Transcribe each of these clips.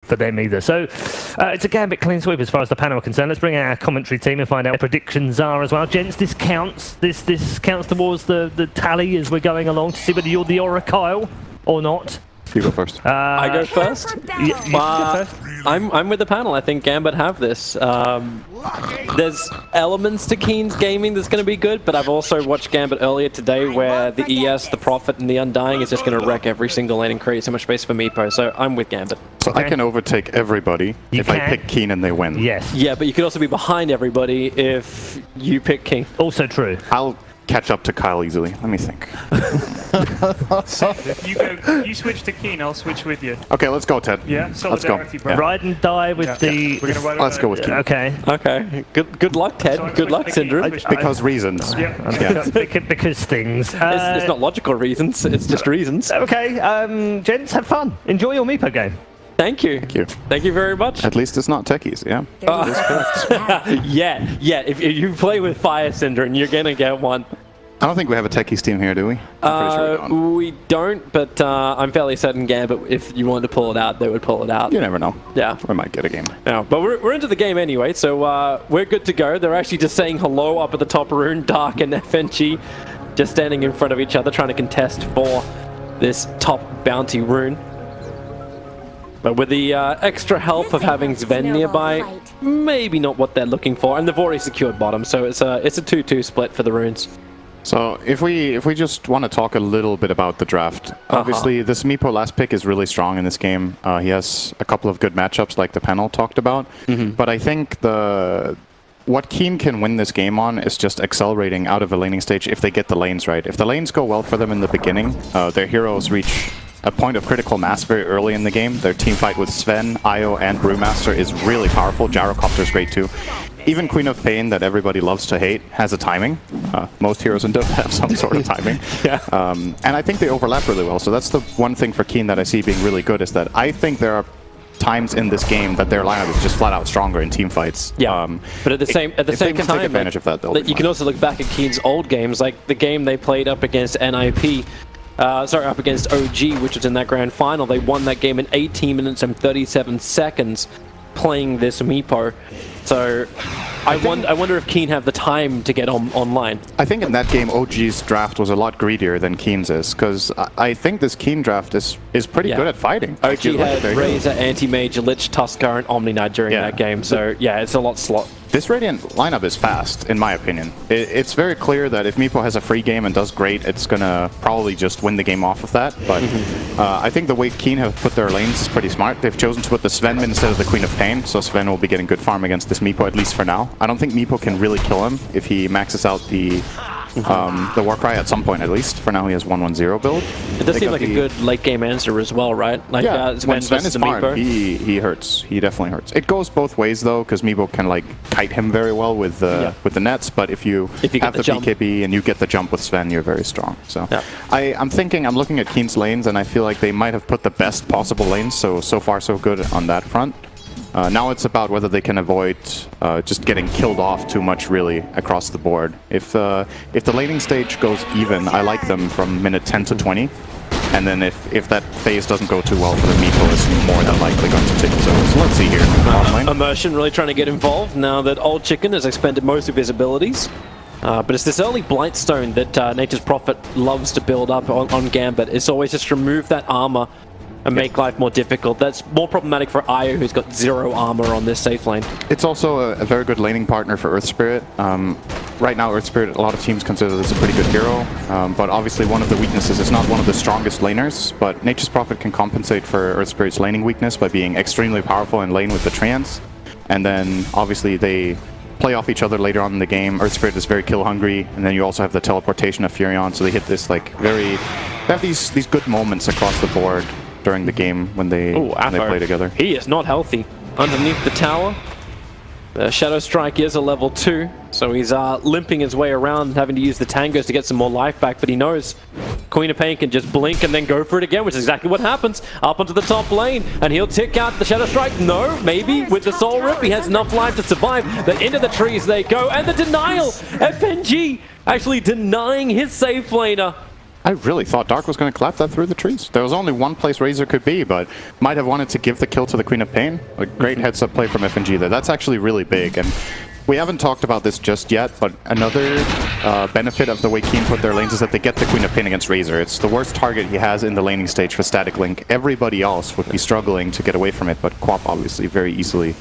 for them either. So it's a Gambit clean sweep as far as the panel are concerned. Let's bring out our commentary team and find out what predictions are as well. Gents, this counts. This counts towards the tally as we're going along to see whether you're the Oracle or not. You go first. I go first? You go first. I'm with the panel. I think Gambit have this. There's elements to Keen's gaming that's going to be good, but I've also watched Gambit earlier today where the ES, the Prophet, and the Undying is just going to wreck every single lane and create so much space for Meepo, so I'm with Gambit. So I can overtake everybody if I pick Keen and they win. Yes. Yeah, but you could also be behind everybody if you pick Keen. Also true. I'll catch up to Kyle easily. Let me think. So if you switch to Keen, I'll switch with you. Okay, let's go, Ted. Yeah, solidarity, bro. Ride and die with the... We're gonna ride on Let's go with Keen. Okay. Okay. Good luck, Ted. So Good luck, Syndrome. Because reasons. Yeah. Because things. It's not logical reasons, it's just reasons. Okay, gents, have fun. Enjoy your Meepo game. Thank you. Thank you. Thank you very much. At least it's not techies, yeah. Yeah. If you play with Fire Syndrome, you're gonna get one. I don't think we have a techies team here, do we? I'm pretty sure we don't. We don't, but I'm fairly certain Gambit, if you wanted to pull it out, they would pull it out. You never know. Yeah. We might get a game. No, but we're into the game anyway, so we're good to go. They're actually just saying hello up at the top rune, Dark and FNG, just standing in front of each other, trying to contest for this top bounty rune. But with the extra help of having Sven nearby, maybe not what they're looking for, and they've already secured bottom, so it's a 2-2 split for the runes. So if we just want to talk a little bit about the draft, obviously this Meepo last pick is really strong in this game. He has a couple of good matchups like the panel talked about, but I think what Keen can win this game on is just accelerating out of a laning stage if they get the lanes right. If the lanes go well for them in the beginning, their heroes reach a point of critical mass very early in the game. Their team fight with Sven, Io, and Brewmaster is really powerful. Gyrocopter is great too. Even Queen of Pain, that everybody loves to hate, has a timing. Most heroes in Dota have some sort of timing. And I think they overlap really well. So that's the one thing for Keen that I see being really good, is that I think there are times in this game that their lineup is just flat out stronger in team fights. Yeah, but at the same if they can time, take advantage of that, you can also look back at Keen's old games, like the game they played up against NIP. Up against OG, which was in that grand final. They won that game in 18 minutes and 37 seconds playing this Meepo. So I wonder if Keen have the time to get online. I think in that game, OG's draft was a lot greedier than Keen's is, because I think this Keen draft is pretty good at fighting. OG had Razor, Anti-Mage, Lich, Tuskar, and Omni Knight during that game, so yeah, it's a lot slot. This Radiant lineup is fast, in my opinion. It's very clear that if Meepo has a free game and does great, it's going to probably just win the game off of that. But I think the way Keen have put their lanes is pretty smart. They've chosen to put the Sven instead of the Queen of Pain, so Sven will be getting good farm against this Meepo, at least for now. I don't think Meepo can really kill him if he maxes out the Warcry at some point, at least. For now, he has 1-1-0 build. It does seem like a good late game answer as well, right? Like, when Sven is farmed, he hurts. He definitely hurts. It goes both ways though, because Meepo can like kite him very well with the nets. But if you have the BKB and you get the jump with Sven, you're very strong. So I'm looking at Keen's lanes, and I feel like they might have put the best possible lanes. So far so good on that front. Now it's about whether they can avoid just getting killed off too much, really, across the board. If the laning stage goes even, I like them from minute 10 to 20. And then if that phase doesn't go too well for the Meepo, is more than likely going to take us over. So let's see here. Immersion really trying to get involved now that Old Chicken has expended most of his abilities. But it's this early Blightstone that Nature's Prophet loves to build up on Gambit. It's always just remove that armor and make life more difficult. That's more problematic for Io, who's got 0 armor on this safe lane. It's also a very good laning partner for Earth Spirit. Right now, Earth Spirit, a lot of teams consider this a pretty good hero, but obviously one of the weaknesses is not one of the strongest laners, but Nature's Prophet can compensate for Earth Spirit's laning weakness by being extremely powerful in lane with the Treants, and then obviously they play off each other later on in the game. Earth Spirit is very kill hungry, and then you also have the teleportation of Furion, so they hit this like they have these good moments across the board during the game when they play together. He is not healthy. Underneath the tower, the Shadow Strike is a level 2, so he's limping his way around, having to use the tangos to get some more life back, but he knows Queen of Pain can just blink and then go for it again, which is exactly what happens. Up onto the top lane, and he'll tick out the Shadow Strike. No, maybe with the Soul Rip, he has enough life to survive. Then into the trees they go, and the denial! FNG actually denying his safe laner. I really thought Dark was going to clap that through the trees. There was only one place Razor could be, but might have wanted to give the kill to the Queen of Pain. A great heads-up play from FNG there. That's actually really big, and we haven't talked about this just yet, but another benefit of the way Keen put their lanes is that they get the Queen of Pain against Razor. It's the worst target he has in the laning stage for Static Link. Everybody else would be struggling to get away from it, but Quap obviously very easily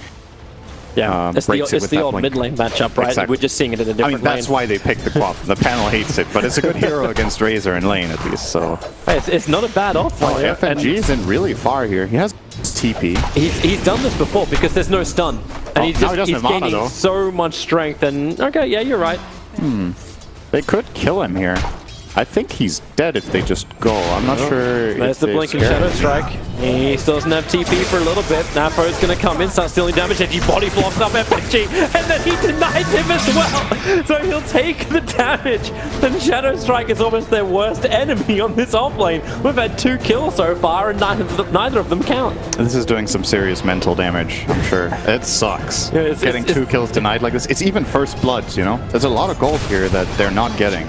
it's the old mid lane matchup, right? Exactly. We're just seeing it in a different lane. That's why they picked the Quap. The panel hates it, but it's a good hero against Razor in lane at least, so... Hey, it's not a bad offline. FNG isn't really far here. He has TP. He's done this before because there's no stun. And he's gaining though. so much strength, and okay, yeah, you're right. They could kill him here. I think he's dead if they just go. I'm not sure. There's the blinking Shadow Strike. He still doesn't have TP for a little bit. Napo's going to come in, start stealing damage, and he body blocks up FNG, and then he denies him as well. So he'll take the damage. And Shadow Strike is almost their worst enemy on this offlane. We've had 2 kills so far, and neither of them count. This is doing some serious mental damage, I'm sure. It sucks. Yeah, getting 2 kills denied like this. It's even first bloods, you know? There's a lot of gold here that they're not getting.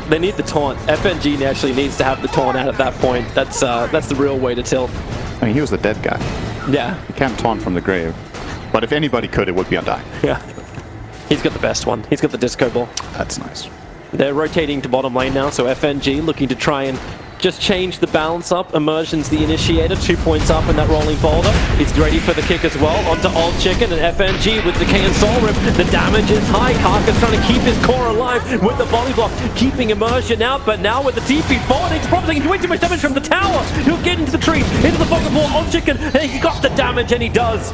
They need the taunt. FNG actually needs to have the taunt out at that point. That's the real way to tilt. I mean, he was the dead guy. Yeah. He can't taunt from the grave. But if anybody could, it would be Undying. Yeah. He's got the best one. He's got the disco ball. That's nice. They're rotating to bottom lane now, so FNG looking to try and just change the balance up. Immersion's the initiator, 2 points up in that rolling boulder. He's ready for the kick as well. Onto Old Chicken and FNG with the K and Soul Rip. The damage is high. Karka's trying to keep his core alive with the body block, keeping Immersion out, but now with the TP forward, it's probably taking way too much damage from the tower. He'll get into the tree, into the pocket ball. Old Chicken, and he got the damage, and he does.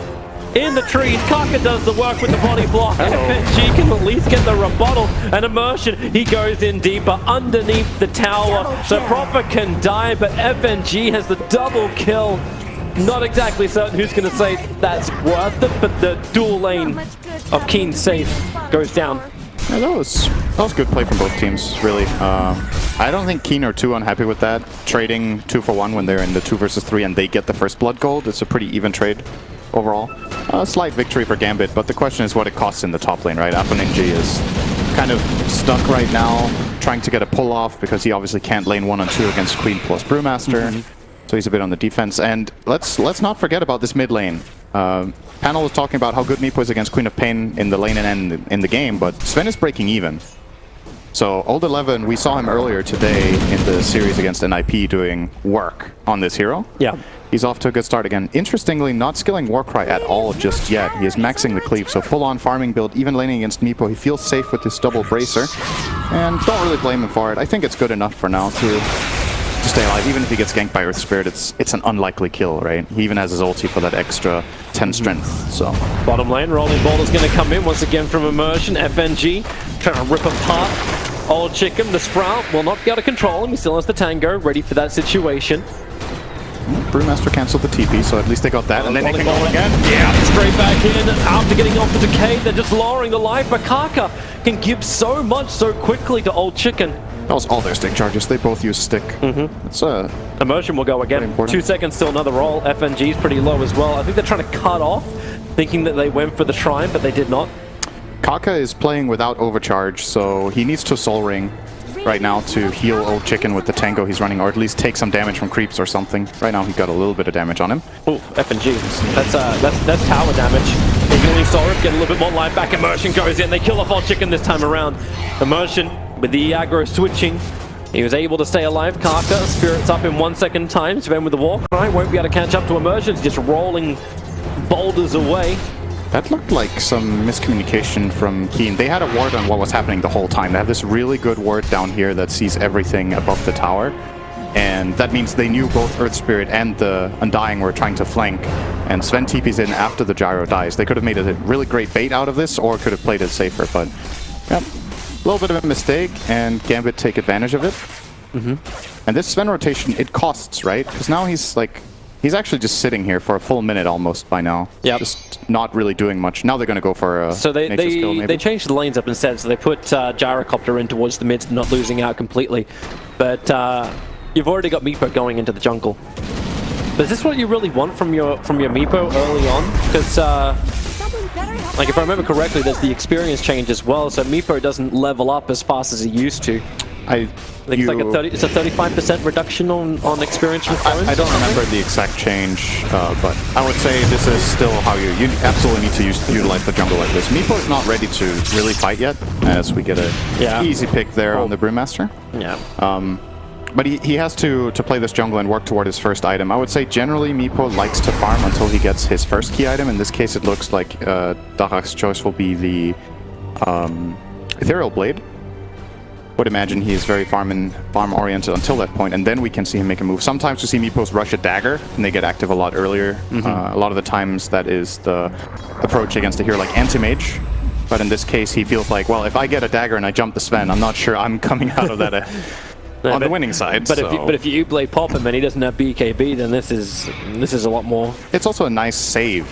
In the trees, Karka does the work with the body block. FNG can at least get the rebuttal. And Immersion, he goes in deeper underneath the tower. So Proper can die, but FNG has the double kill. Not exactly certain who's going to say that's worth it, but the dual lane of Keen safe goes down. Yeah, that was good play from both teams, really. I don't think Keen are too unhappy with that. Trading 2 for 1 when they're in the 2 versus 3 and they get the first blood gold. It's a pretty even trade overall. A slight victory for Gambit, but the question is what it costs in the top lane, right? Aponinji is kind of stuck right now, trying to get a pull off because he obviously can't lane 1 on 2 against Queen plus Brewmaster. So he's a bit on the defense. And let's not forget about this mid lane. Panel was talking about how good Meepo is against Queen of Pain in the lane and in the game, but Sven is breaking even. So Old 11, we saw him earlier today in the series against NIP doing work on this hero. Yeah. He's off to a good start again. Interestingly, not skilling Warcry at all just yet. He is maxing the cleave, so full-on farming build, even laning against Meepo. He feels safe with this double bracer, and don't really blame him for it. I think it's good enough for now to stay alive. Even if he gets ganked by Earth Spirit, it's an unlikely kill, right? He even has his ulti for that extra 10 strength, so... Bottom lane, Rolling Boulder's going to come in once again from Immersion. FNG trying to rip apart Old Chicken. The Sprout will not be able to control him. He still has the Tango, ready for that situation. Brewmaster cancelled the TP, so at least they got that, and then they can go again. Yeah, straight back in. After getting off the decay, they're just lowering the life, but Karka can give so much so quickly to Old Chicken. That was all their stick charges. They both use stick. It's Immersion will go again. 2 seconds, still another roll. FNG's pretty low as well. I think they're trying to cut off, thinking that they went for the Shrine, but they did not. Karka is playing without overcharge, so he needs to Soul Ring right now to heal Old Chicken with the Tango he's running, or at least take some damage from creeps or something. Right now he got a little bit of damage on him. Oh, FNG. That's tower damage. He can only Soul Rip, get a little bit more life back. Immersion goes in. They kill off Old Chicken this time around. Immersion with the aggro switching. He was able to stay alive. Karka, spirits up in 1 second time. Sven with the Warcry won't be able to catch up to Immersion. He's just rolling boulders away. That looked like some miscommunication from Keen. They had a ward on what was happening the whole time. They have this really good ward down here that sees everything above the tower. And that means they knew both Earth Spirit and the Undying were trying to flank. And Sven TP's in after the Gyro dies. They could have made a really great bait out of this, or could have played it safer. But yeah, a little bit of a mistake, and Gambit take advantage of it. And this Sven rotation, it costs, right? Because now he's like... He's actually just sitting here for a full minute almost by now. Yeah. Just not really doing much. Now they're going to go for a So they skill, maybe. they changed the lanes up instead. So they put Gyrocopter in towards the mids, not losing out completely. But you've already got Meepo going into the jungle. But is this what you really want from your Meepo early on? Because like if I remember correctly, there's the experience change as well. So Meepo doesn't level up as fast as he used to. I think it's like it's a 35% reduction on experience from clones. I don't remember the exact change, but I would say this is still how you absolutely need to utilize the jungle like this. Meepo is not ready to really fight yet, as we get a easy pick there on the Brewmaster. Yeah. But he has to play this jungle and work toward his first item. I would say generally Meepo likes to farm until he gets his first key item. In this case, it looks like Darak's choice will be the Ethereal Blade. Would imagine he is very farm-oriented until that point, and then we can see him make a move. Sometimes we see Meepos rush a dagger, and they get active a lot earlier. A lot of the times that is the approach against a hero like Anti-Mage. But in this case, he feels like, well, if I get a dagger and I jump the Sven, I'm not sure I'm coming out of that on the winning side. But if you blade pop him and he doesn't have BKB, then this is a lot more. It's also a nice save.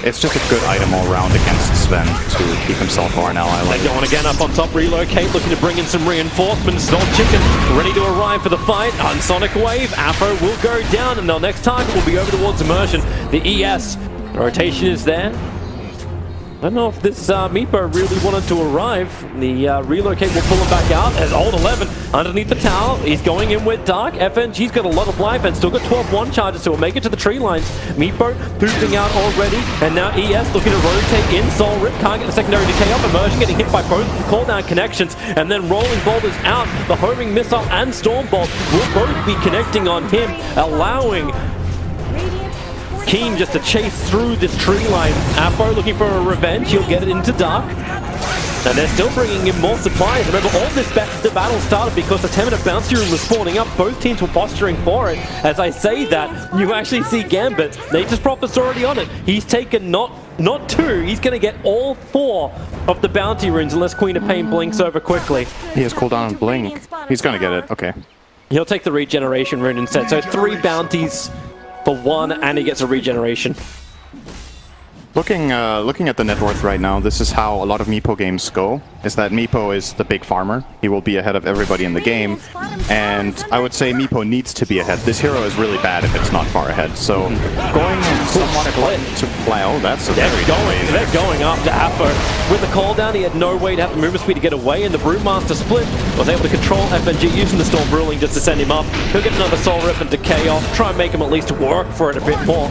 It's just a good item all around against Sven to keep himself or an ally. They're going again up on top, relocate, looking to bring in some reinforcements. Zolt Chicken ready to arrive for the fight. On Sonic Wave, Afro will go down, and their next target will be over towards Immersion. The ES rotation is there. I don't know if this Meepo really wanted to arrive. The relocate will pull him back out as Old 11 underneath the tower. He's going in with Dark. FNG's got a lot of life and still got 12-1 charges, so he'll make it to the tree lines. Meepo boosting out already, and now ES looking to rotate in. Soul Rip can't get the secondary decay up. Immersion getting hit by both cooldown connections, and then Rolling Boulders out. The homing missile and Storm Bolt will both be connecting on him, allowing Keen just to chase through this tree line. Afro looking for a revenge. He'll get it into Dark. And they're still bringing in more supplies. Remember, all this the battle started because the 10-minute bouncy room was spawning up. Both teams were posturing for it. As I say that, you actually see Gambit. Nature's Prophet's already on it. He's taken not 2. He's going to get all 4 of the bounty runes unless Queen of Pain blinks over quickly. He has cooldown and blink. He's going to get it. Okay. He'll take the regeneration rune instead. So 3 bounties for 1, and he gets a regeneration. Looking at the net worth right now, this is how a lot of Meepo games go, is that Meepo is the big farmer. He will be ahead of everybody in the game, and I would say Meepo needs to be ahead. This hero is really bad if it's not far ahead, so going somewhat to play. Oh, that's a very They're going after Afro. With the call down, he had no way to have the movement speed to get away, and the Brewmaster split was able to control FNG using the Storm Ruling just to send him up. He'll get another Soul Rip and Decay off, try and make him at least work for it a bit more.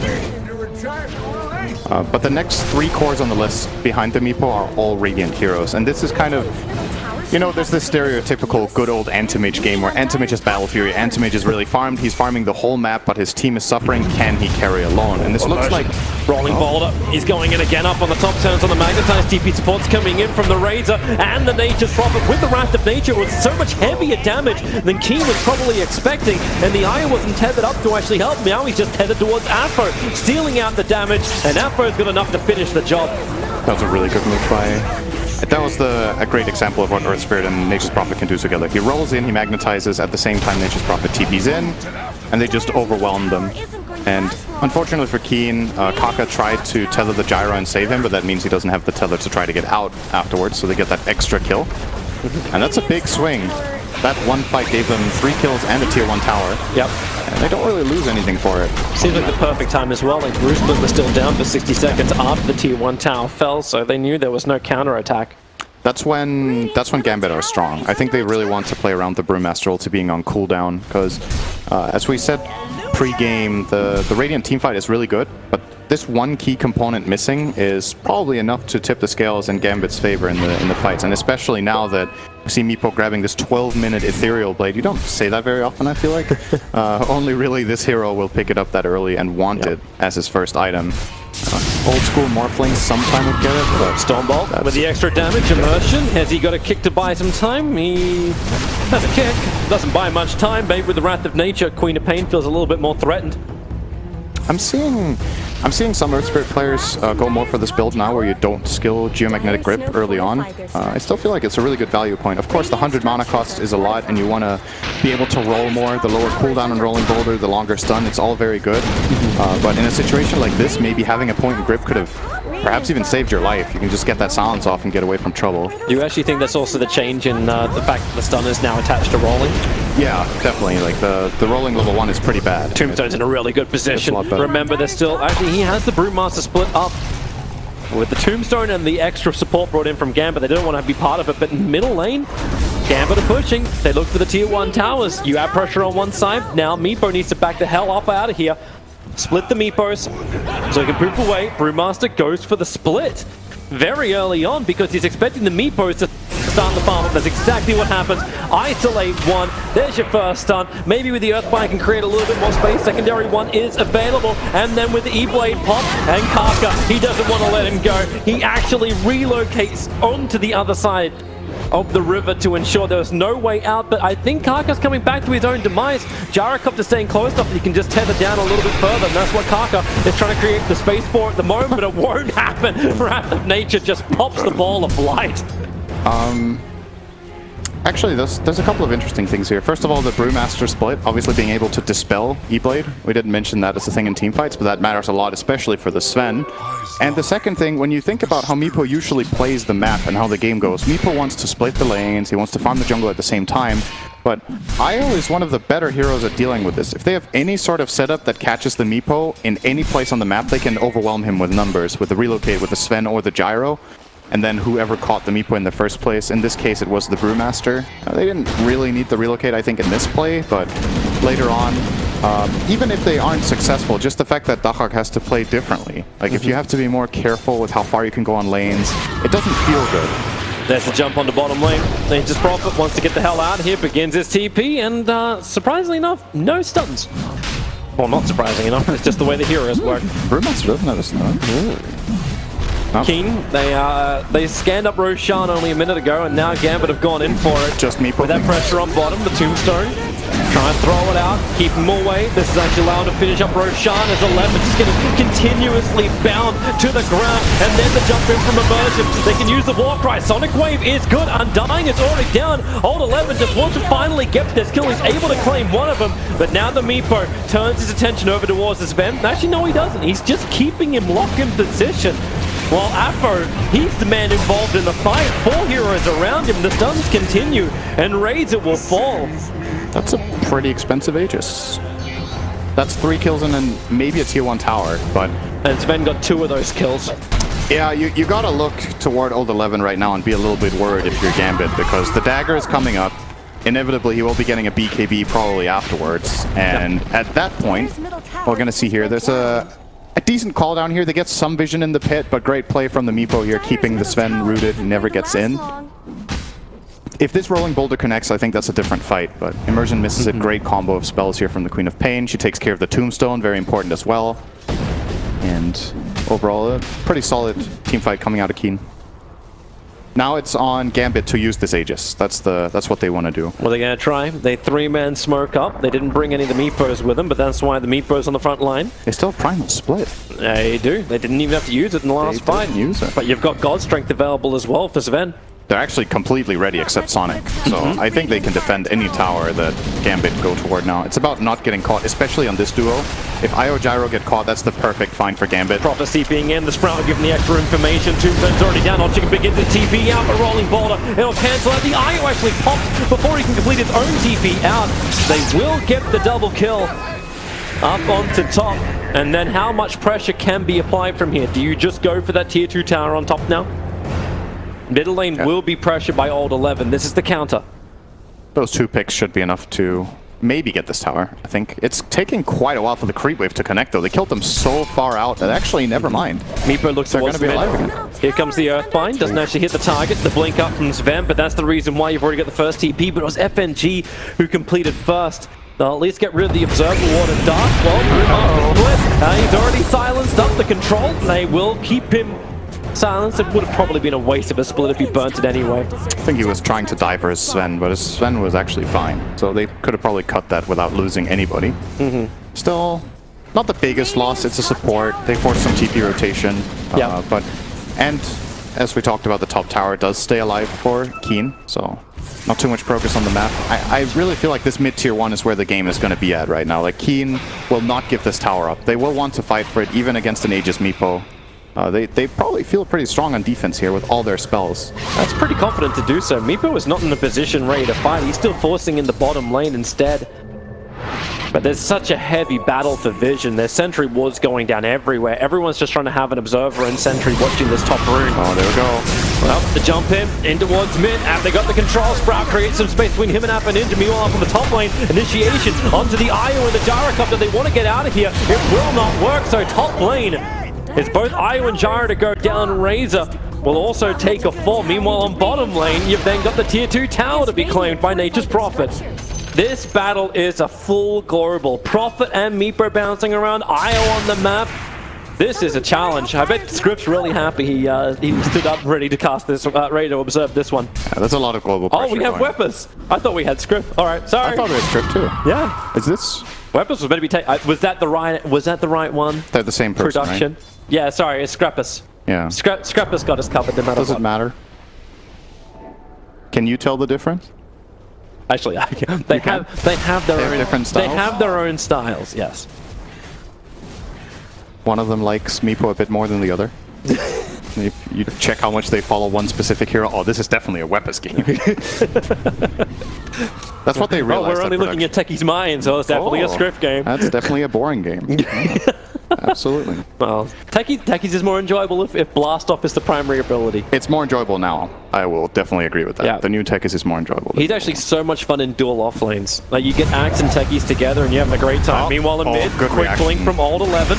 But the next 3 cores on the list behind the Meepo are all Radiant heroes, and this is kind of, you know, there's this stereotypical good old Anti-Mage game where Anti-Mage is Battle Fury, Anti-Mage is really farmed, he's farming the whole map, but his team is suffering. Can he carry alone? And this looks like... Rolling Boulder, he's going in again up on the top turns on the Magnetized. TP support's coming in from the Razor and the Nature's Prophet. With the Wrath of Nature, it was so much heavier damage than Keen was probably expecting, and the Eye wasn't tethered up to actually help. Now he's just tethered towards Afro, stealing out the damage, and Afro's got enough to finish the job. That was a really good move by... That was a great example of what Earth Spirit and Nature's Prophet can do together. He rolls in, he magnetizes, at the same time Nature's Prophet TP's in, and they just overwhelm them. And unfortunately for Keen, Kaka tried to tether the Gyro and save him, but that means he doesn't have the tether to try to get out afterwards, so they get that extra kill. And that's a big swing. That one fight gave them 3 kills and a tier 1 tower. Yep. And they don't really lose anything for it. Seems like the perfect time as well. Like Bruce Split was still down for 60 seconds after the tier 1 tower fell, so they knew there was no counter-attack. That's when Gambit are strong. I think they really want to play around the Brewmaster ult to being on cooldown, because as we said pre-game, the Radiant teamfight is really good, but this one key component missing is probably enough to tip the scales in Gambit's favor in the fights, and especially now that we see Meepo grabbing this 12-minute Ethereal Blade. You don't say that very often, I feel like. Only really this hero will pick it up that early and want it as his first item. Old school Morphling sometime would get it, but Stormbolt with the extra damage. Immersion, has he got a kick to buy some time? He has a kick, doesn't buy much time. Maybe with the Wrath of Nature, Queen of Pain feels a little bit more threatened. I'm seeing some Earth Spirit players go more for this build now where you don't skill Geomagnetic Grip early on. I still feel like it's a really good value point. Of course, the 100 mana cost is a lot, and you want to be able to roll more. The lower cooldown on Rolling Boulder, the longer stun, it's all very good. But in a situation like this, maybe having a point in grip could have perhaps even saved your life. You can just get that silence off and get away from trouble. Do you actually think that's also the change in the fact that the stun is now attached to rolling? Yeah, definitely. Like the rolling level 1 is pretty bad. Tombstone's in a really good position. Remember, there's still... Actually, he has the Brewmaster split up with the Tombstone and the extra support brought in from Gambit. They don't want to be part of it, but in middle lane, Gambit are pushing. They look for the tier 1 towers. You add pressure on one side. Now Meepo needs to back the hell up out of here. Split the Meepos so he can poof away. Brewmaster goes for the split very early on because he's expecting the Meepos to start the farm up. That's exactly what happens. Isolate one. There's your first stun. Maybe with the Earthbind can create a little bit more space. Secondary one is available. And then with the E-Blade pop and Kaka, he doesn't want to let him go. He actually relocates onto the other side of the river to ensure there's no way out, but I think Kaka's coming back to his own demise. Gyrocopter staying close enough that he can just tether down a little bit further, and that's what Kaka is trying to create the space for at the moment, but it won't happen. Wrath of Nature just pops the ball of light. Actually, there's a couple of interesting things here. First of all, the Brewmaster split, obviously being able to dispel E-Blade. We didn't mention that as a thing in teamfights, but that matters a lot, especially for the Sven. And the second thing, when you think about how Meepo usually plays the map and how the game goes, Meepo wants to split the lanes, he wants to farm the jungle at the same time, but Io is one of the better heroes at dealing with this. If they have any sort of setup that catches the Meepo in any place on the map, they can overwhelm him with numbers, with the relocate, with the Sven or the Gyro. And then whoever caught the Meepo in the first place, in this case it was the Brewmaster. They didn't really need the relocate, I think, in this play, but later on, even if they aren't successful, just the fact that Dahak has to play differently. Like, if you have to be more careful with how far you can go on lanes, it doesn't feel good. There's the jump on the bottom lane. Nature's Prophet wants to get the hell out of here, begins his TP, and surprisingly enough, no stuns. Well, not surprising enough, it's just the way the heroes work. Brewmaster doesn't have a stun. Keen, they scanned up Roshan only a minute ago, and now Gambit have gone in for it. Just Meepo. With that pressure on bottom, the Tombstone. Try and throw it out, keep him away. This is actually allowed to finish up Roshan as 11 just getting continuously bound to the ground. And then the jump in from Immersion. They can use the Warcry. Sonic Wave is good. Undying is already down. Old 11 just wants to finally get this kill. He's able to claim one of them. But now the Meepo turns his attention over towards this Sven. Actually, no, he doesn't. He's just keeping him locked in position. While Afro, he's the man involved in the fight. 4 heroes around him. The stuns continue, and Razor will fall. That's a pretty expensive Aegis. That's 3 kills and then maybe a tier 1 tower, but... And Sven got 2 of those kills. Yeah, you gotta look toward Old 11 right now and be a little bit worried if you're Gambit, because the dagger is coming up. Inevitably, he will be getting a BKB probably afterwards, and at that point, we're gonna see here, there's a decent call down here. They get some vision in the pit, but great play from the Meepo here, keeping the Sven rooted and never gets in. If this Rolling Boulder connects, I think that's a different fight, but Immersion misses it. Great combo of spells here from the Queen of Pain. She takes care of the Tombstone, very important as well. And overall, a pretty solid team fight coming out of Keen. Now it's on Gambit to use this Aegis. That's what they want to do. Well, they're going to try. They 3-man smoke up. They didn't bring any of the Meepos with them, but that's why the Meepos on the front line. They still have Primal Split. They do. They didn't even have to use it in the last fight. They didn't use it. But you've got God Strength available as well for Sven. They're actually completely ready except Sonic. So I think they can defend any tower that Gambit go toward now. It's about not getting caught, especially on this duo. If Io Gyro get caught, that's the perfect find for Gambit. Prophecy being in, the Sprout will give them the extra information. Tombstone's already down. Chicken begins his TP out, a rolling boulder. It'll cancel out. The Io actually pops before he can complete his own TP out. They will get the double kill up onto top. And then how much pressure can be applied from here? Do you just go for that tier 2 tower on top now? Middle lane will be pressured by Old 11. This is the counter. Those 2 picks should be enough to maybe get this tower, I think. It's taking quite a while for the creep wave to connect, though. They killed them so far out that actually, never mind. Meepo looks They're going to be alive again. Here comes the Earthbind. Doesn't actually hit the target. The blink up from Sven, but that's the reason why you've already got the first TP. But it was FNG who completed first. They'll at least get rid of the Observer Ward and Dark. Well, split. He's already silenced up the control. They will keep him silenced. It would have probably been a waste of a split if he burnt it anyway. I think he was trying to die for his Sven, but his Sven was actually fine. So they could have probably cut that without losing anybody. Still, not the biggest loss. It's a support. They forced some TP rotation. And as we talked about, the top tower does stay alive for Keen. So not too much progress on the map. I really feel like this mid-tier 1 is where the game is going to be at right now. Like, Keen will not give this tower up. They will want to fight for it, even against an Aegis Meepo. They probably feel pretty strong on defense here with all their spells. That's pretty confident to do so. Meepo is not in a position ready to fight. He's still forcing in the bottom lane instead. But there's such a heavy battle for vision. There's sentry wards going down everywhere. Everyone's just trying to have an observer and sentry watching this top rune. Oh, there we go. Well, the jump in towards mid, and they got the control. Sprout creates some space between him and App and Ninja. Meanwhile, up on the top lane, initiation onto the Io and the Gyrocopter. They want to get out of here. It will not work, so top lane is both Io and Gyro to go down. Razor will also take a fall. Meanwhile, on bottom lane, you've then got the tier 2 tower to be claimed by Nature's Prophet. This battle is a full global. Prophet and Meepo bouncing around, Io on the map. This is a challenge. I bet Script's really happy he stood up ready to cast this, ready to observe this one. Yeah, that's a lot of global pressure. Oh, we have Weapons. I thought we had Script. All right, sorry. I thought it was Script too. Yeah. Is this? Weapons was meant to be taken. Was that the right one? They're the same person, Production. right? Yeah, sorry, it's Scrappus. Yeah. Scrappus got us covered no matter Does what. it matter? Can you tell the difference? Actually, I can. They have their own different styles? They have their own styles. Yes. One of them likes Meepo a bit more than the other. If you check how much they follow one specific hero, oh, this is definitely a Weapons game. That's what they realized. Oh, we're only looking at Techie's mind, so it's definitely a Script game. That's definitely a boring game. Absolutely. Well, Techie's is more enjoyable if Blast Off is the primary ability. It's more enjoyable now. I will definitely agree with that. Yeah. The new Techies is more enjoyable. He's actually so much fun in dual off lanes. Like, you get Axe and Techies together and you're having a great time. Meanwhile, in mid, good quick reaction. blink from Alt 11.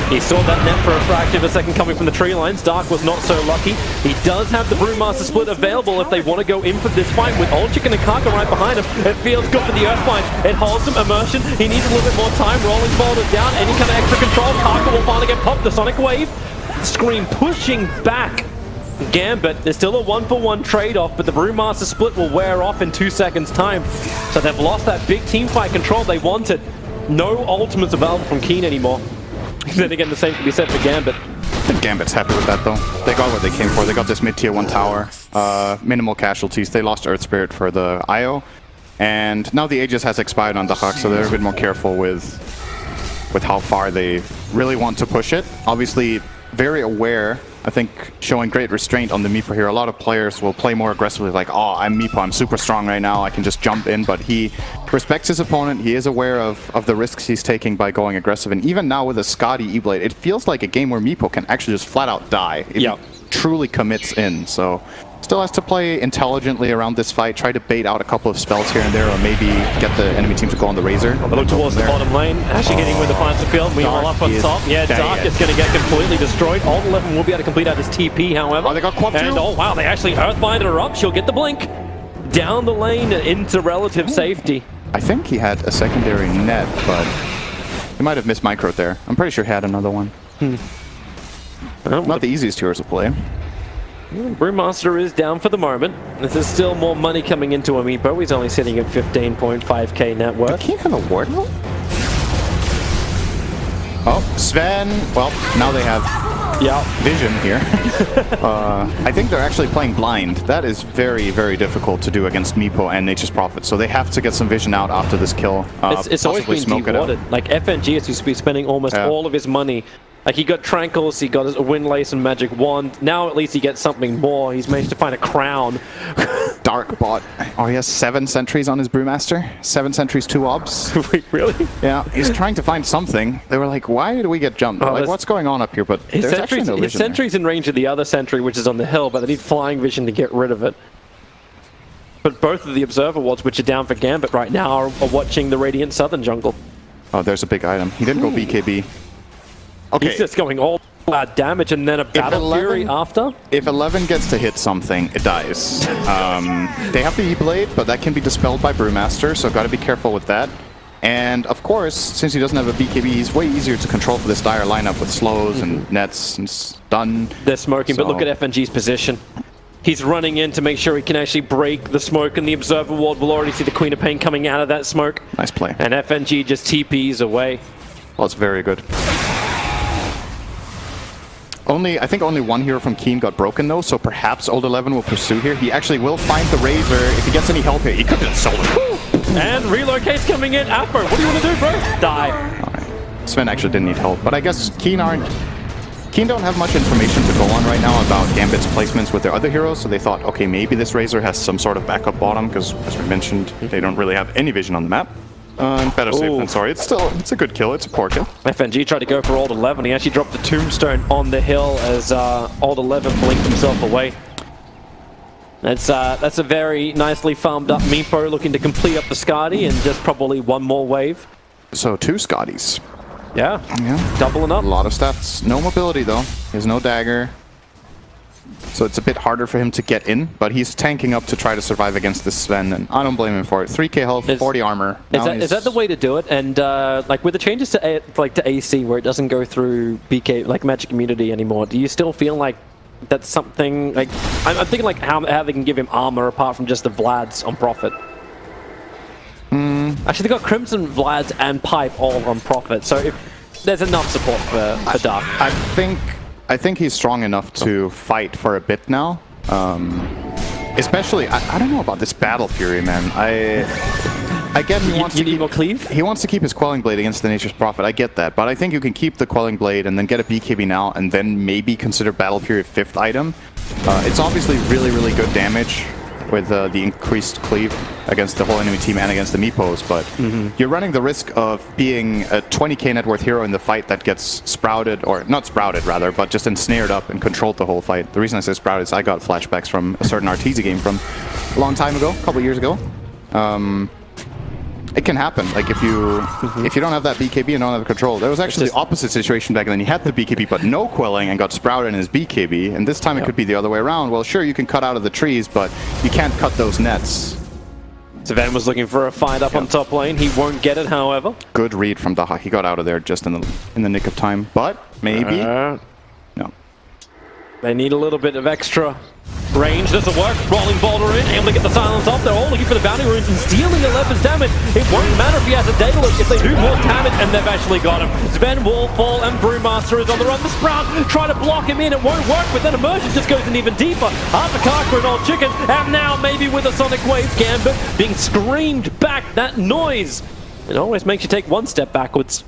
He saw that net for a fractive, a second coming from the tree lines. Dark was not so lucky. He does have the Brewmaster split available if they want to go in for this fight with Old Chicken and Kaka right behind him. It feels good for the Earthbind. It holds him immersion. He needs a little bit more time. Rolling boulder down. Any kind of extra control. Kaka will finally get popped. The Sonic Wave. Scream pushing back. Gambit. There's still a 1-for-1 trade-off, but the Brewmaster split will wear off in 2 seconds' time. So they've lost that big team fight control they wanted. No ultimates available from Keen anymore. Then again, the same can be said for Gambit. I think Gambit's happy with that, though. They got what they came for. They got this mid-tier 1 tower. Minimal casualties. They lost Earth Spirit for the IO. And now the Aegis has expired on Dahak, so they're a bit more careful with how far they really want to push it. Obviously, very aware. I think showing great restraint on the Meepo here. A lot of players will play more aggressively, like, oh, I'm Meepo, I'm super strong right now, I can just jump in, but he respects his opponent, he is aware of the risks he's taking by going aggressive, and even now with a Scotty E-Blade, it feels like a game where Meepo can actually just flat out die if he truly commits in, so still has to play intelligently around this fight, try to bait out a couple of spells here and there, or maybe get the enemy team to go on the Razor. Look towards the bottom lane, actually hitting with the Planter Field, meanwhile up on top. Yeah, Dark is going to get completely destroyed. Alt 11 will be able to complete out his TP, however. Oh, they got Quap too? And oh wow, they actually Earthbind her up. She'll get the blink. Down the lane into relative safety. I think he had a secondary net, but he might have missed micro there. I'm pretty sure he had another one. Not the easiest heroes to play. Brewmaster is down for the moment. There's still more money coming into Amiibo. He's only sitting at 15.5k net worth. He can't have a ward though? Oh, Sven. Well, now they have vision here. I think they're actually playing blind. That is very, very difficult to do against Meepo and Nature's Prophet. So they have to get some vision out after this kill. It's always been dewarded. Like FNG is used to be spending almost all of his money. Like he got Tranquils, he got a Wind Lace and Magic Wand. Now at least he gets something more. He's managed to find a crown. Dark bot. Oh, he has 7 sentries on his Brewmaster. 7 sentries, 2 obs. Wait, really? Yeah, he's trying to find something. They were like, why do we get jumped? Like, what's going on up here? But his there's actually no vision. His sentry's in range of the other sentry, which is on the hill, but they need flying vision to get rid of it. But both of the Observer Wards, which are down for Gambit right now, are watching the Radiant Southern jungle. Oh, there's a big item. He didn't go BKB. Okay. He's just going all out damage and then a Battle Fury after. If 11 gets to hit something, it dies. They have the E-Blade, but that can be dispelled by Brewmaster, so got to be careful with that. And of course, since he doesn't have a BKB, he's way easier to control for this dire lineup with slows and nets and stun. They're smoking, but look at FNG's position. He's running in to make sure he can actually break the smoke, and the Observer Ward will already see the Queen of Pain coming out of that smoke. Nice play. And FNG just TPs away. Well, it's very good. I think only one hero from Keen got broken though, so perhaps Old 11 will pursue here. He actually will find the Razor. If he gets any help here, he could just solo. And Relocate's coming in. Afro, what do you want to do, bro? Die. Alright. Sven actually didn't need help, but I guess Keen don't have much information to go on right now about Gambit's placements with their other heroes, so they thought, okay, maybe this Razor has some sort of backup bottom, because as we mentioned, they don't really have any vision on the map. Better safe than sorry. It's a good kill. It's a poor kill. FNG tried to go for Old 11. He actually dropped the Tombstone on the hill as Old 11 blinked himself away. That's a very nicely farmed up Meepo looking to complete up the Skadi and just probably one more wave. So 2 Scotties. Yeah, Yeah. doubling up. A lot of stats. No mobility though. He has no dagger. So it's a bit harder for him to get in, but he's tanking up to try to survive against this Sven, and I don't blame him for it. 3k health, 40 armor. Is that the way to do it? And like with the changes to to AC, where it doesn't go through BK like Magic Immunity anymore, do you still feel like that's something like I'm thinking like how they can give him armor apart from just the Vlads on Prophet? Actually, they got Crimson, Vlads, and Pipe all on Prophet, so if there's enough support for Dark. I think he's strong enough to fight for a bit now. Especially, I don't know about this Battle Fury, man. I get he wants to keep more cleave. He wants to keep his Quelling Blade against the Nature's Prophet. I get that, but I think you can keep the Quelling Blade and then get a BKB now, and then maybe consider Battle Fury a 5th item. It's obviously really, really good damage with the increased cleave against the whole enemy team and against the Meepos, but you're running the risk of being a 20k net worth hero in the fight that gets sprouted, or not sprouted rather, but just ensnared up and controlled the whole fight. The reason I say sprouted is I got flashbacks from a certain Arteezy game from a long time ago, a couple years ago. It can happen. Like if you don't have that BKB and don't have control. There was actually the opposite situation back then. He had the BKB but no quelling and got sprouted in his BKB, and this time it could be the other way around. Well, sure, you can cut out of the trees, but you can't cut those nets. Sven was looking for a fight up on top lane. He won't get it, however. Good read from Daha. He got out of there just in the nick of time, but maybe no. They need a little bit of extra range. Doesn't work. Rolling Boulder in, able to get the silence off. They're all looking for the bounty runes and stealing 11's damage. It won't matter if he has a Daedalus if they do more damage, and they've actually got him. Sven, Wallfall, and Brewmaster is on the run. The Sprout try to block him in. It won't work, but then Immersion just goes in even deeper. After Karka and Old Chicken, and now maybe with a Sonic Wave Gambit being screamed back. That noise, it always makes you take one step backwards.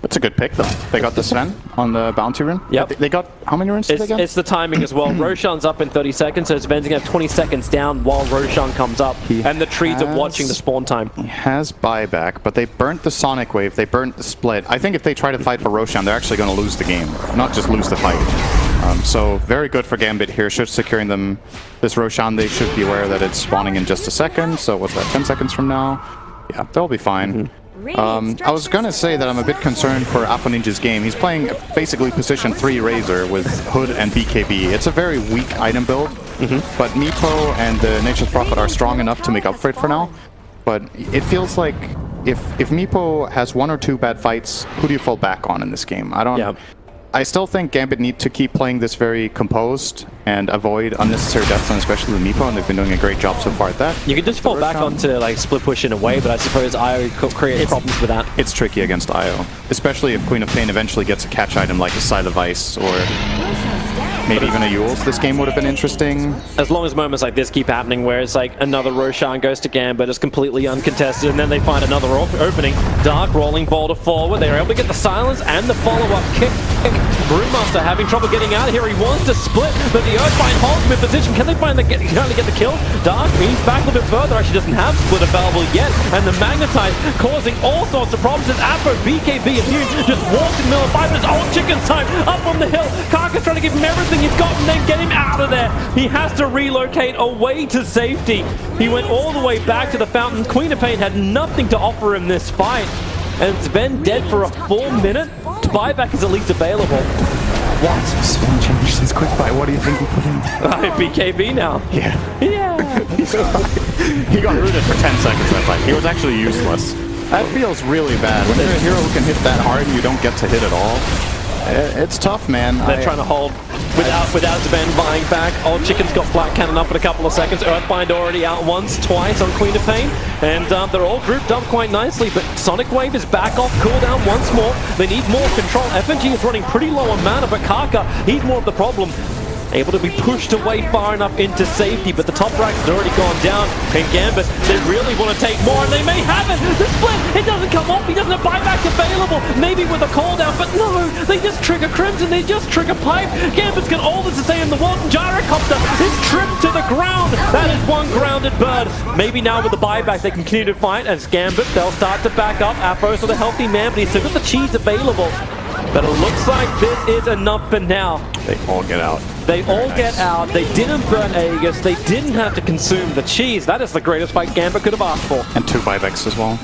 That's a good pick, though. They got the Sven on the bounty rune. Yep. They got how many runes did they get? It's the timing as well. Roshan's up in 30 seconds, so Sven's going to have 20 seconds down while Roshan comes up. And the trees are watching the spawn time. He has buyback, but they burnt the Sonic Wave, they burnt the split. I think if they try to fight for Roshan, they're actually going to lose the game, not just lose the fight. So very good for Gambit here, should securing them this Roshan. They should be aware that it's spawning in just a second, so what's that, 10 seconds from now? Yeah, they'll be fine. I was going to say that I'm a bit concerned for Ninja's game. He's playing basically position 3 Razor with Hood and BKB. It's a very weak item build, but Meepo and the Nature's Prophet are strong enough to make up for it for now. But it feels like if Meepo has 1 or 2 bad fights, who do you fall back on in this game? I still think Gambit need to keep playing this very composed and avoid unnecessary deaths, and especially with Meepo, and they've been doing a great job so far at that. You can just fall back onto like split push in a way, but I suppose IO creates problems with that. It's tricky against IO, especially if Queen of Pain eventually gets a catch item like a Scythe of Ice or maybe even a Yules. This game would have been interesting. As long as moments like this keep happening, where it's like another Roshan goes to Gambit, it's completely uncontested, and then they find another opening. Dark rolling Boulder forward. They're able to get the silence and the follow-up kick. Brewmaster having trouble getting out of here. He wants to split, but the Earthbind holds him in position. Can they finally get the kill? Dark moves back a little bit further. Actually doesn't have split available yet, and the Magnetize causing all sorts of problems as Afro BKB immune just walks in the middle of 5 minutes. Old Chicken's time up on the hill. Karka's trying to give him everything he's got and then get him out of there. He has to relocate away to safety. He went all the way back to the fountain. Queen of Pain had nothing to offer him this fight, and Sven dead for a full minute. Buyback is at least available. What? Sven changed his quick buy. What do you think he put in? BKB now. Yeah. He got rooted for 10 seconds that fight. He was actually useless. That feels really bad. When you're a hero who can hit that hard and you don't get to hit at all, it's tough, man. They're trying to hold without Sven buying back. Old Chicken's got flat cannon up in a couple of seconds. Earthbind already out once, twice on Queen of Pain. And they're all grouped up quite nicely, but Sonic Wave is back off cooldown once more. They need more control. FNG is running pretty low on mana, but Karka, he's more of the problem. Able to be pushed away far enough into safety, but the top rack has already gone down. And Gambit, they really want to take more, and they may have it. The split, it doesn't come off. He doesn't have buyback available. Maybe with a call down, but no, they just trigger Crimson. They just trigger Pipe. Gambit's got all this to say in the world. Gyrocopter is tripped to the ground. That is one grounded bird. Maybe now with the buyback, they can continue to fight. As Gambit, they'll start to back up. Afro's not a healthy man, but he's still got the cheese available. But it looks like this is enough for now. They all get out. They all get out. They didn't burn Aegis. They didn't have to consume the cheese. That is the greatest fight Gambit could have asked for. And 2 buybacks as well.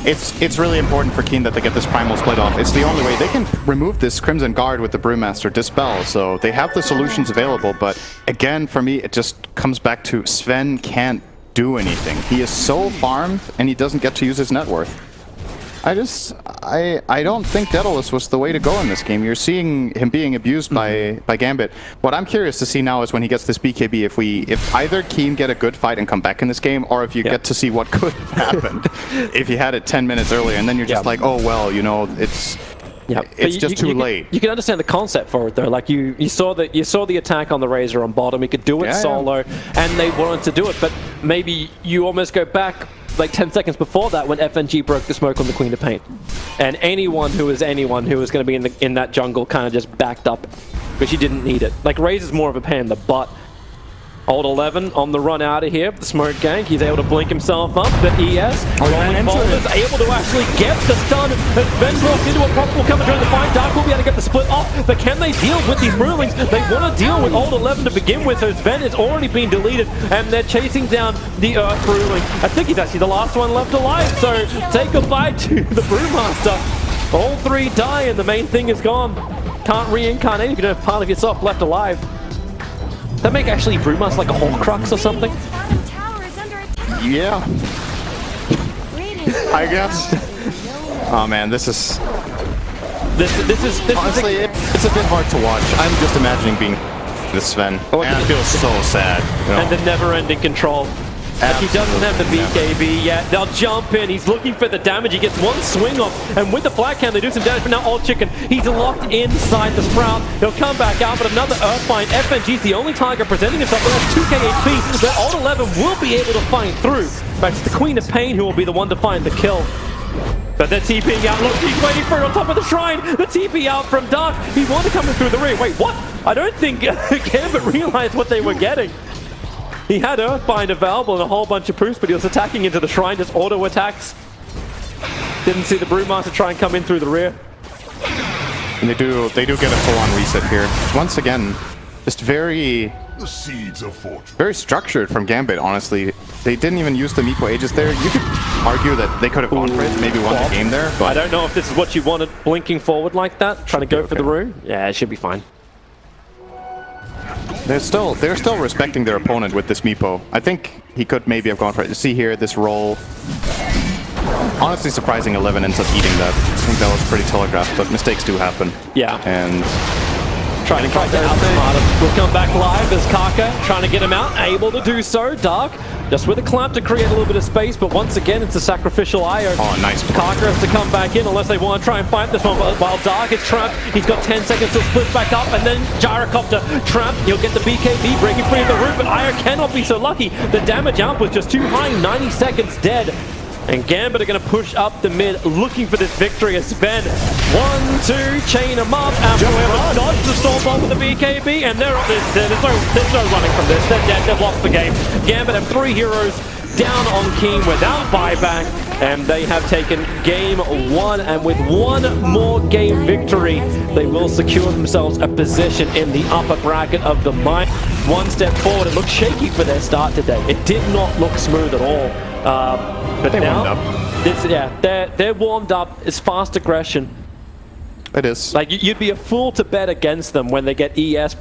It's really important for Keen that they get this Primal split off. It's the only way. They can remove this Crimson Guard with the Brewmaster Dispel, so they have the solutions available, but again, for me, it just comes back to Sven can't do anything. He is so farmed, and he doesn't get to use his net worth. I don't think Daedalus was the way to go in this game. You're seeing him being abused by Gambit. What I'm curious to see now is when he gets this BKB, if either Keen get a good fight and come back in this game, or if you get to see what could have happened if he had it 10 minutes earlier, and then you're just like, oh well, you know, it's just too late. You can understand the concept for it though. Like you saw the attack on the Razor on bottom. He could do it solo, and they wanted to do it. But maybe you almost go back like 10 seconds before that when FNG broke the smoke on the Queen of Pain, and anyone who was going to be in that jungle kind of just backed up because you didn't need it. Like Razor's more of a pain in the butt. Old 11 on the run out of here. The smoke gank. He's able to blink himself up. But ES, rolling boulders, able to actually get the stun. As Ben walks into a probable cover during the fight. Dark will be able to get the split off. But can they deal with these Brewlings? They want to deal with Old 11 to begin with. So Sven has already been deleted. And they're chasing down the Earth Brewling. I think he's actually the last one left alive. So say goodbye to the Brewmaster. All 3 die and the main thing is gone. Can't reincarnate if you don't have part of yourself left alive. That make actually Brewmaster like a Horcrux or something? Yeah. I guess. Oh man, this is honestly, it's a bit hard to watch. I'm just imagining being this Sven. And I feel so sad. You know? And the never-ending control. Like he doesn't have the BKB yet. They'll jump in. He's looking for the damage. He gets one swing off. And with the Black Hand, they do some damage. But now Old Chicken, he's locked inside the Sprout. He'll come back out, but another Earthbind. FNG's the only target presenting himself. But that's 2k HP. But Old 11 will be able to fight through. But it's the Queen of Pain who will be the one to find the kill. But they're TPing out. Look, he's waiting for it on top of the shrine. The TP out from Dark. He wanted to come in through the rear. Wait, what? I don't think Gambit realized what they were getting. He had Earthbind available and a whole bunch of proofs, but he was attacking into the shrine, just auto attacks. Didn't see the Brewmaster try and come in through the rear. And they do get a full-on reset here. Once again, just very structured from Gambit, honestly. They didn't even use the Meepo Aegis there. You could argue that they could have gone for it, maybe won the game there. But I don't know if this is what you wanted, blinking forward like that, trying to go for the rune. Yeah, it should be fine. They're still respecting their opponent with this Meepo. I think he could maybe have gone for it. You see here, this roll. Honestly surprising 11 ends up eating that. I think that was pretty telegraphed, but mistakes do happen. Yeah. And trying to outsmart him. We'll come back live as Kaka trying to get him out, able to do so. Dark just with a clamp to create a little bit of space, but once again it's a sacrificial IO. Oh, nice. Kaka has to come back in unless they want to try and fight this one, while Dark is trapped. He's got 10 seconds to split back up, and then Gyrocopter trapped. He'll get the BKB breaking free of the roof, but IO cannot be so lucky. The damage out was just too high, 90 seconds dead. And Gambit are going to push up the mid, looking for this victory as Sven. 1, 2, chain them up. However, dodge the Stormbolt with the BKB, and there's no running from this. They're dead. They've lost the game. Gambit have 3 heroes down on Keen without buyback, and they have taken game 1. And with one more game victory, they will secure themselves a position in the upper bracket of the mine. One step forward. It looked shaky for their start today. It did not look smooth at all. But they now, warmed up. they're warmed up. It's fast aggression. It is. Like, you'd be a fool to bet against them when they get ES